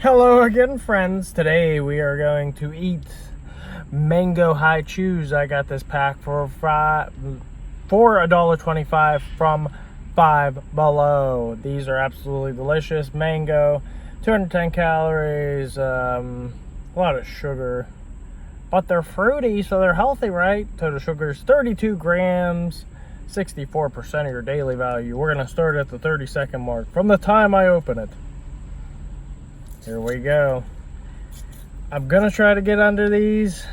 Hello again, friends. Today we are going to eat mango high chews. I got this pack for $1.25 from Five Below. These are absolutely delicious. Mango, 210 calories, a lot of sugar, but they're fruity, so they're healthy, right? Total sugar is 32 grams, 64% of your daily value. We're going to start at the 30-second mark from the time I open it. Here we go. I'm gonna try to get under these.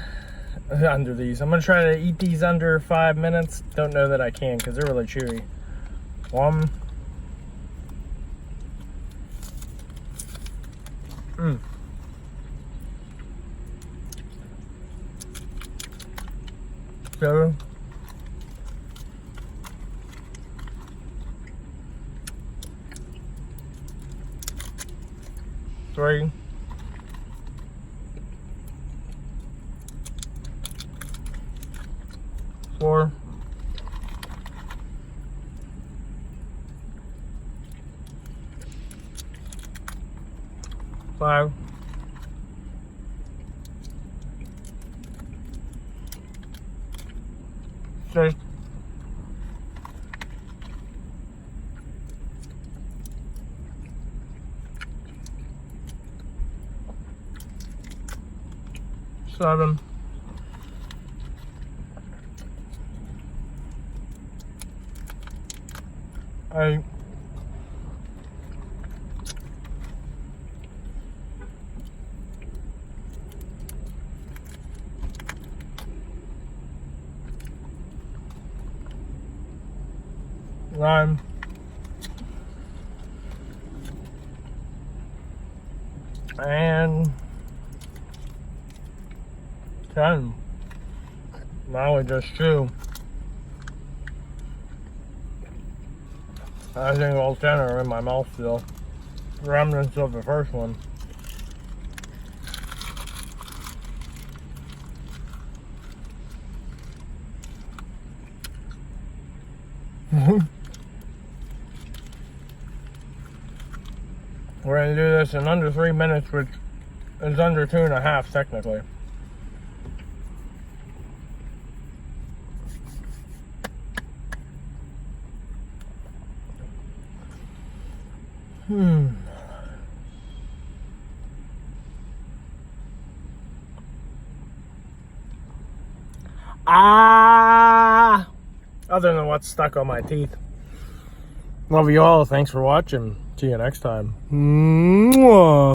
I'm gonna try to eat these under 5 minutes. Don't know that I can because they're really chewy. 1. Two. 3. 4. 5. 6. 7. 8. 9. 10. Now we just chew. I think all 10 are in my mouth still. Remnants of the first one. We're going to do this in under 3 minutes, which is under 2.5 technically. Other than what's stuck on my teeth. Love you all. Thanks for watching. See you next time.